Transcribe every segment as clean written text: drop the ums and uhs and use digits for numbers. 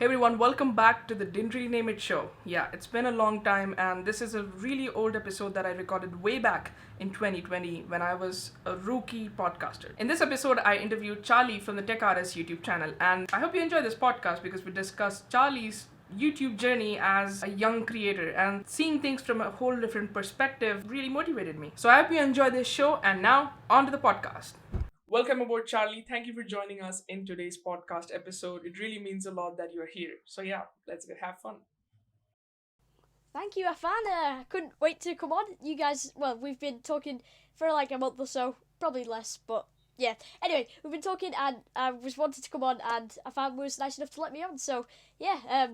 Hey everyone, welcome back to the Didn't Really Name It show. Yeah, it's been a long time, and this is a really old episode that I recorded way back in 2020 when I was a rookie podcaster. In this episode, I interviewed Charlie from the TechAreUS YouTube channel, and I hope you enjoy this podcast because we discuss Charlie's YouTube journey as a young creator, and seeing things from a whole different perspective really motivated me. So I hope you enjoy this show, and now on to the podcast. Welcome aboard, Charlie. Thank you for joining us in today's podcast episode. It really means a lot that you're here. So, yeah, let's have fun. Thank you, Afan. I couldn't wait to come on. You guys, well, we've been talking for like a month or so, probably less, but yeah. Anyway, we've been talking, and I was wanted to come on, and Afan was nice enough to let me on. So yeah,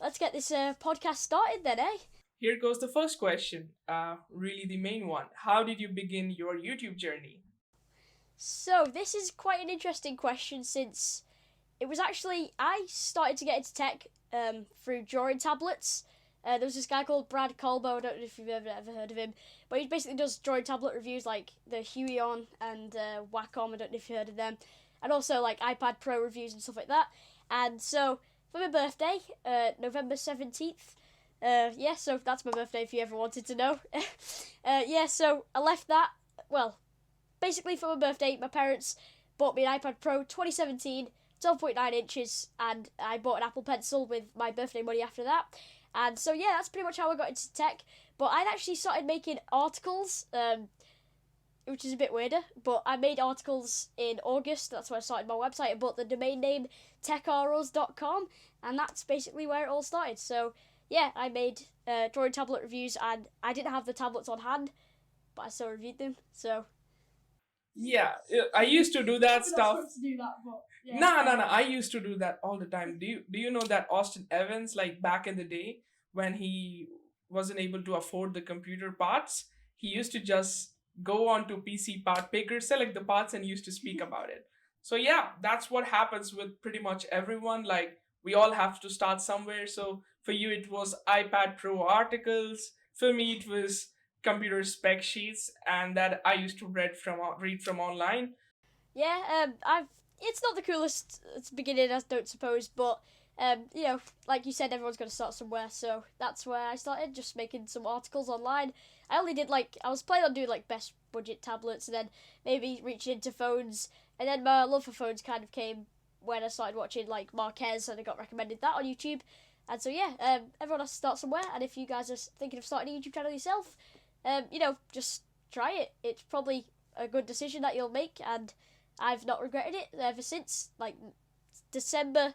let's get this podcast started then, eh? Here goes the first question, really the main one. How did you begin your YouTube journey? So this is quite an interesting question since it was actually I started to get into tech through drawing tablets. There was this guy called Brad Colbo. I don't know if you've ever heard of him, but he basically does drawing tablet reviews like the Huion and Wacom. I don't know if you heard of them, and also like iPad Pro reviews and stuff like that. And so for my birthday, November 17th. Yeah, so that's my birthday if you ever wanted to know. Yeah, so I left that. Well, basically for my birthday, my parents bought me an iPad Pro 2017, 12.9 inches, and I bought an Apple Pencil with my birthday money after that. And so yeah, that's pretty much how I got into tech. But I'd actually started making articles, which is a bit weirder. But I made articles in August. That's when I started my website. I bought the domain name TechAreUS.com, and that's basically where it all started. So yeah, I made drawing tablet reviews, and I didn't have the tablets on hand, but I still reviewed them. So Yeah, I used to do that stuff. To do that, but yeah. No. I used to do that all the time. Do you know that Austin Evans, like back in the day, when he wasn't able to afford the computer parts, he used to just go on to PC Part Picker, select the parts, and used to speak about it. So yeah, that's what happens with pretty much everyone. Like we all have to start somewhere. So for you, it was iPad Pro articles. For me, it was computer spec sheets, and that I used to read from online. Yeah, I've. It's not the coolest beginning, I don't suppose, but you know, like you said, everyone's got to start somewhere. So that's where I started, just making some articles online. I only did I was planning on doing like best budget tablets, and then maybe reaching into phones, and then my love for phones kind of came when I started watching like Marquez, and I got recommended that on YouTube. And so yeah, everyone has to start somewhere. And if you guys are thinking of starting a YouTube channel yourself, just try it. It's probably a good decision that you'll make, and I've not regretted it ever since, like December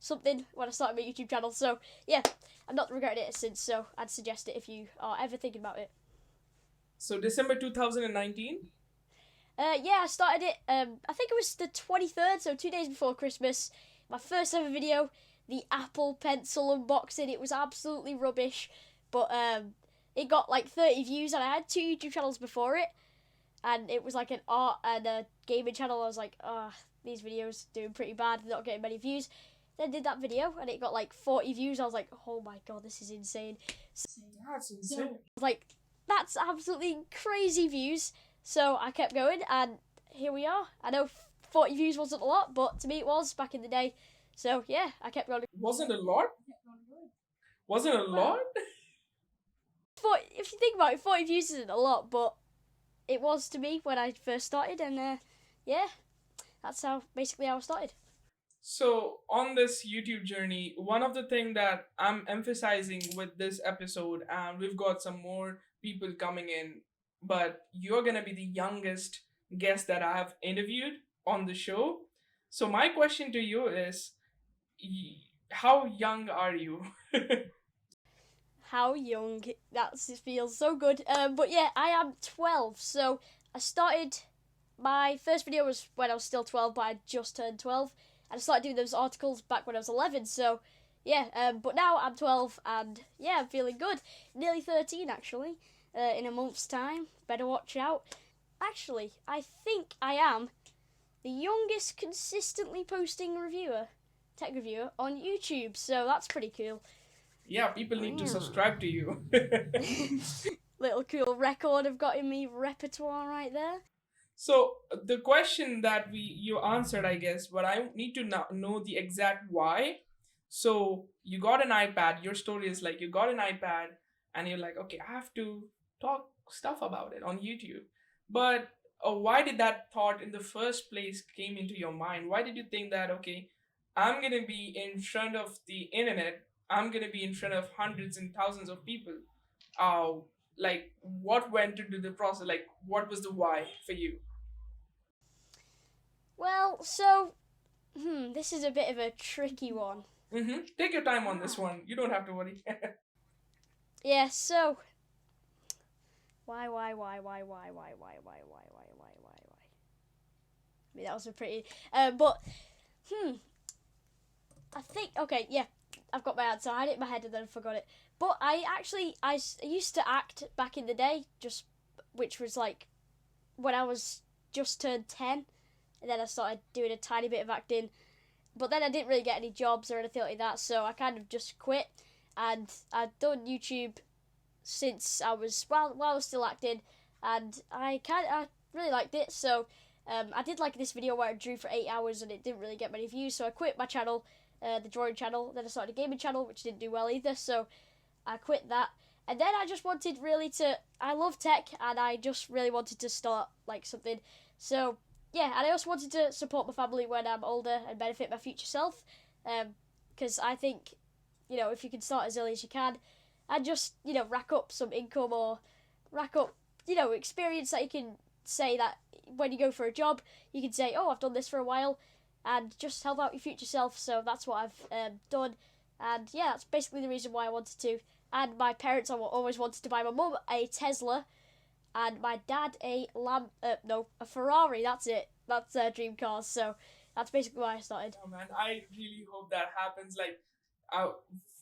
something when I started my YouTube channel. So yeah, I've not regretted it since. So I'd suggest it if you are ever thinking about it. So December 2019. Yeah, I started it. I think it was the 23rd, so 2 days before Christmas. My first ever video, the Apple Pencil unboxing. It was absolutely rubbish, but it got like 30 views, and I had two YouTube channels before it, and it was like an art and a gaming channel. I was like, these videos doing pretty bad, not getting many views. Then did that video, and it got like 40 views. I was like, oh my god, this is insane. That's insane. I was like, that's absolutely crazy views. So I kept going, and here we are. I know 40 views wasn't a lot, but to me it was back in the day. So yeah, I kept going. Wasn't a lot? Wasn't a lot? If you think about it, 40 views isn't a lot, but it was to me when I first started, and yeah, that's basically how I started. So on this YouTube journey, one of the thing that I'm emphasizing with this episode, and we've got some more people coming in, but you're gonna be the youngest guest that I have interviewed on the show. So my question to you is, how young are you? How young? That feels so good. But yeah, I am 12. So I started. My first video was when I was still 12, but I just turned 12, and I started doing those articles back when I was 11. So yeah, but now I'm 12, and yeah, I'm feeling good. Nearly 13 actually. In a month's time. Better watch out. Actually, I think I am the youngest consistently posting tech reviewer on YouTube. So that's pretty cool. Yeah, people need to subscribe to you. Little cool record I've got in me repertoire right there. So the question that you answered, I guess, but I need to know the exact why. So you got an iPad. Your story is like you got an iPad, and you're like, okay, I have to talk stuff about it on YouTube. But why did that thought in the first place came into your mind? Why did you think that, okay, I'm gonna be in front of the internet, I'm gonna be in front of hundreds and thousands of people? uh like, what went into the process? Like, what was the why for you? Well, so this is a bit of a tricky one. Take your time on this one, you don't have to worry. Yeah, so why? I mean, that was a pretty, but I think okay, yeah, I've got my answer. I had it in my head and then I forgot it. But I used to act back in the day, just which was like when I was just turned 10, and then I started doing a tiny bit of acting. But then I didn't really get any jobs or anything like that, so I kind of just quit. And I'd done YouTube since I was while I was still acting, and I really liked it. So I did like this video where I drew for 8 hours and it didn't really get many views, so I quit my channel, the drawing channel. Then I started a gaming channel, which didn't do well either, so I quit that. And then I just wanted really to. I love tech, and I just really wanted to start like something. So yeah, and I also wanted to support my family when I'm older and benefit my future self, because I think, if you can start as early as you can, and just rack up some income or rack up experience that you can say that when you go for a job you can say, oh, I've done this for a while, and just help out your future self. So that's what I've done, and yeah, that's basically the reason why I wanted to. And my parents always wanted to buy my mum a Tesla and my dad a Ferrari. That's it. That's their dream cars. So that's basically why I started. Oh man, I really hope that happens. Like, uh,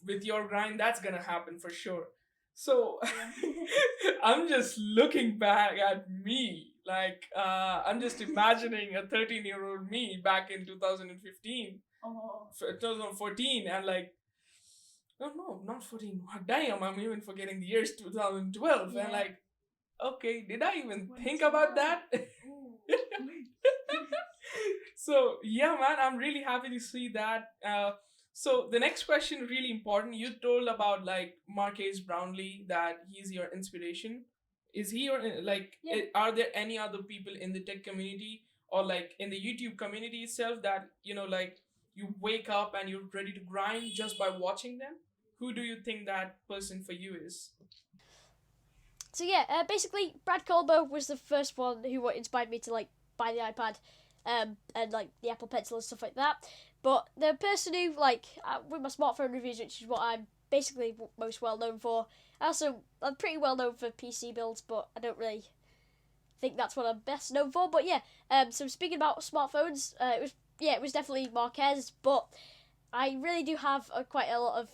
with your grind, that's gonna happen for sure. So, I'm just looking back at me. Like, I'm just imagining a 13-year-old me back in 2015, 2014, and like, oh no, not 14. Damn, I'm even forgetting the years 2012. And like, okay, did I even think about that? So yeah, man, I'm really happy to see that. So the next question, really important. You told about like Marques Brownlee, that he's your inspiration. Is he your like? Yeah. Are there any other people in the tech community or like in the YouTube community itself that like you wake up and you're ready to grind just by watching them? Who do you think that person for you is? So yeah, basically Brad Colbo was the first one who inspired me to like buy the iPad, and like the Apple Pencil and stuff like that. But the person who like with my smartphone reviews, which is what I'm basically most well known for. I'm pretty well known for PC builds, but I don't really think that's what I'm best known for. But yeah, so speaking about smartphones, it was definitely Marquez, but I really do have quite a lot of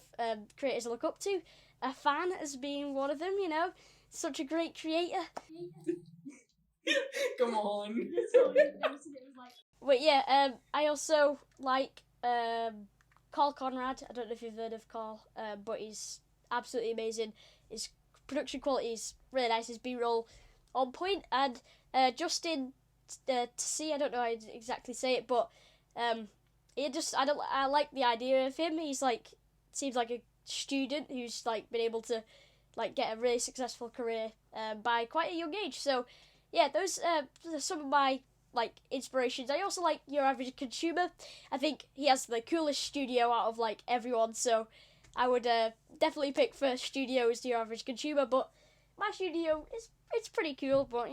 creators I look up to. A fan as being one of them, such a great creator. Come on. But yeah, I also like Carl Conrad. I don't know if you've heard of Carl, but he's absolutely amazing. His production quality is really nice. His B-roll on point, and Justin to see. I don't know how to exactly say it, but I like the idea of him. He's like seems like a student who's like been able to like get a really successful career by quite a young age. So yeah, those are some of my like inspirations. I also like Your Average Consumer. I think he has the coolest studio out of like everyone. So I would definitely pick first studio as Your Average Consumer. But my studio it's pretty cool. But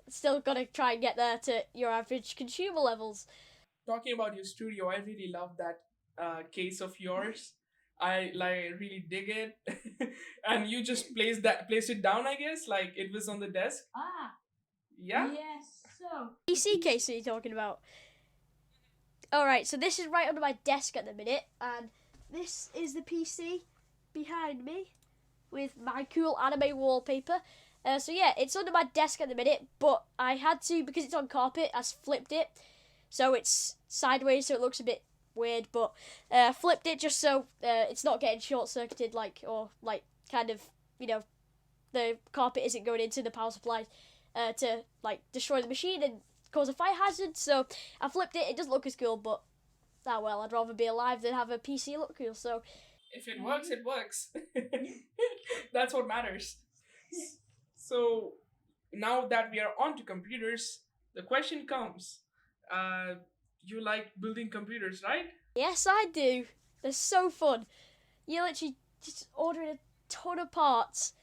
still gotta try and get there to Your Average Consumer levels. Talking about your studio, I really love that case of yours. I like really dig it, and you just place it down. I guess like it was on the desk. Yeah. Yes. So PC case are you talking about? Alright, so this is right under my desk at the minute, and this is the PC behind me with my cool anime wallpaper. So yeah, it's under my desk at the minute, but I had to, because it's on carpet, I flipped it. So it's sideways, so it looks a bit weird, but flipped it just so it's not getting short-circuited, or kind of, the carpet isn't going into the power supply to like destroy the machine and cause a fire hazard. So I flipped it. It doesn't look as cool, but well, I'd rather be alive than have a PC look cool. So If it works, it works. That's what matters. So now that we are on to computers, the question comes: uh, you like building computers, right? yes, I do. They're so fun. You literally just order a ton of parts,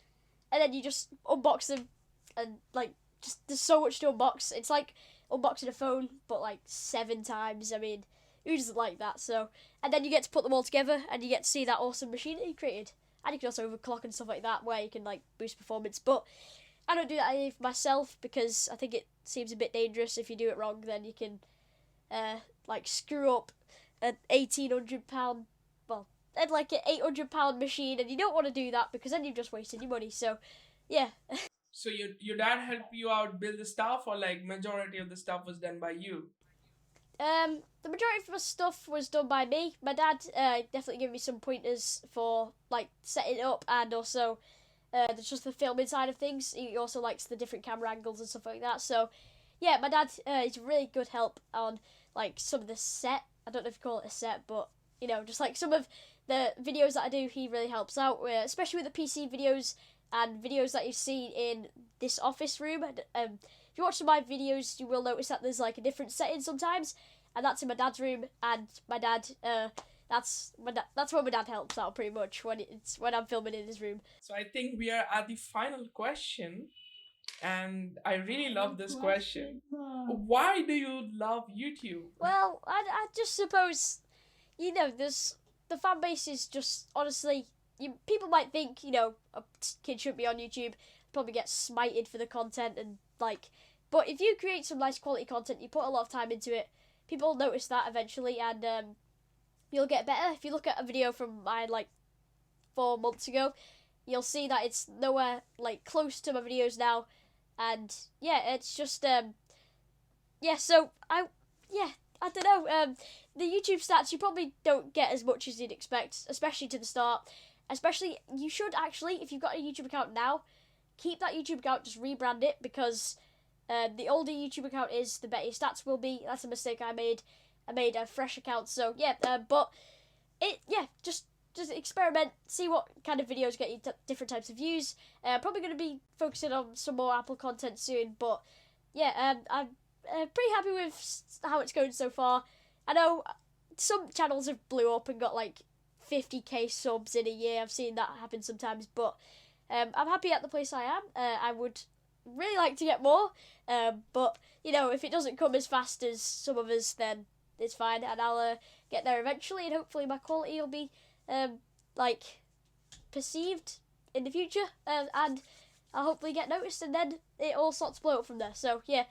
and then you just unbox them, and like just there's so much to unbox. It's like unboxing a phone, but like 7 times. I mean, who doesn't like that? So, and then you get to put them all together, and you get to see that awesome machine that you created. And you can also overclock and stuff like that, where you can like boost performance. But I don't do that for myself because I think it seems a bit dangerous. If you do it wrong, then you can like screw up an £1,800, well, and like an £800 machine, and you don't want to do that because then you've just wasted your money. So, yeah. So your dad helped you out build the stuff, or like majority of the stuff was done by you? The majority of my stuff was done by me. My dad definitely gave me some pointers for like setting it up, and also just the filming side of things. He also likes the different camera angles and stuff like that. So, yeah, my dad is a really good help on like some of the set. I don't know if you call it a set, but you know, just like some of the videos that I do, he really helps out, especially with the PC videos and videos that you see in this office room. If you watch some of my videos, you will notice that there's like a different setting sometimes, and that's in my dad's room. And my dad, that's where my dad helps out pretty much when I'm filming in his room. So I think we are at the final question, and I really love this question. Why do you love YouTube? Well, I just suppose, you know, there's the fan base is just honestly, people might think, you know, a kid should be on YouTube, probably get smited for the content and like, but if you create some nice quality content, you put a lot of time into it, people notice that eventually, and you'll get better. If you look at a video from mine like 4 months ago, you'll see that it's nowhere like close to my videos now, and yeah, it's just yeah. So I don't know. The YouTube stats you probably don't get as much as you'd expect, especially to the start. Especially, you should actually, if you've got a YouTube account now, keep that YouTube account, just rebrand it, because the older YouTube account is, the better your stats will be. That's a mistake I made. I made a fresh account, so yeah. But just experiment, see what kind of videos get you different types of views. Probably going to be focusing on some more Apple content soon, but yeah, I'm pretty happy with how it's going so far. I know some channels have blew up and got like 50k subs in a year. I've seen that happen sometimes, but I'm happy at the place I am. I would really like to get more, but you know, if it doesn't come as fast as some of us, then it's fine, and I'll get there eventually, and hopefully my quality will be like perceived in the future, and I'll hopefully get noticed, and then it all starts to blow up from there. So yeah,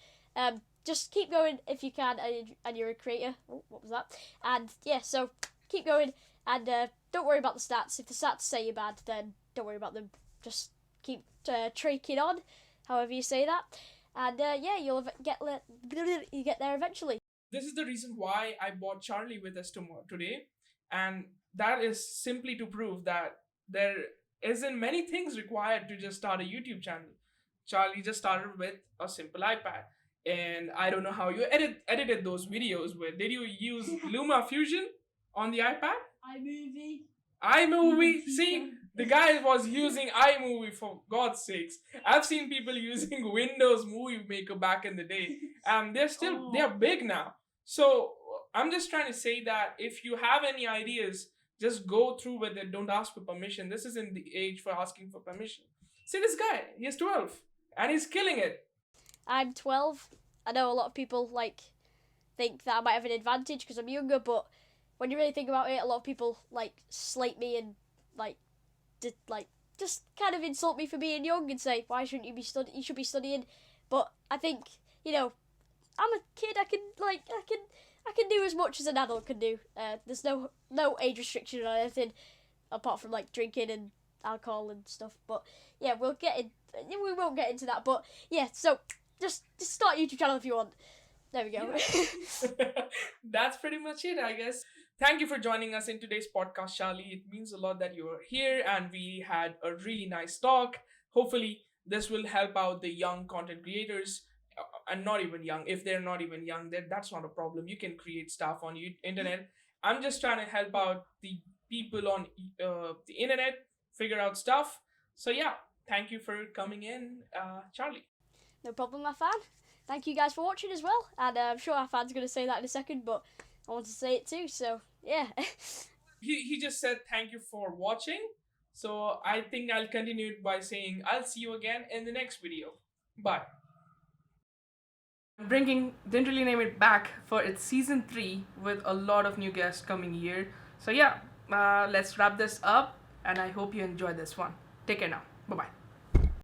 just keep going if you can, and you're a creator. Oh, what was that? And yeah, so keep going, and don't worry about the stats. If the stats say you're bad, then don't worry about them. Just keep traking on, however you say that, and yeah, you get there eventually. This is the reason why I brought Charlie with us today, and that is simply to prove that there isn't many things required to just start a YouTube channel. Charlie just started with a simple iPad, and I don't know how you edited those videos. With did you use Luma Fusion on the iPad? iMovie. iMovie. See, the guy was using iMovie, for God's sakes. I've seen people using Windows Movie Maker back in the day, and they're big now. So I'm just trying to say that if you have any ideas, just go through with it. Don't ask for permission. This isn't the age for asking for permission. See this guy, he's 12 and he's killing it. I'm 12. I know a lot of people like think that I might have an advantage because I'm younger, but when you really think about it, a lot of people like slate me and like just kind of insult me for being young and say, why shouldn't you be studying? You should be studying. But I think, you know, I'm a kid. I can do as much as an adult can do. There's no age restriction or anything apart from like drinking and alcohol and stuff. But yeah, we won't get into that. But yeah, so just start a YouTube channel if you want. There we go. Yeah. That's pretty much it, I guess. Thank you for joining us in today's podcast, Charlie. It means a lot that you are here and we had a really nice talk. Hopefully, this will help out the young content creators, and not even young. If they're not even young, then that's not a problem. You can create stuff on internet I'm just trying to help out the people on the internet figure out stuff. So yeah, thank you for coming in, Charlie. No problem, my fan. Thank you guys for watching as well. And I'm sure our fan's going to say that in a second, but I want to say it too. So yeah. He just said thank you for watching. So I think I'll continue it by saying I'll see you again in the next video. Bye. Bringing Didn't Really Name It back for its season 3 with a lot of new guests coming here. So yeah, let's wrap this up and I hope you enjoy this one. Take care now. Bye bye.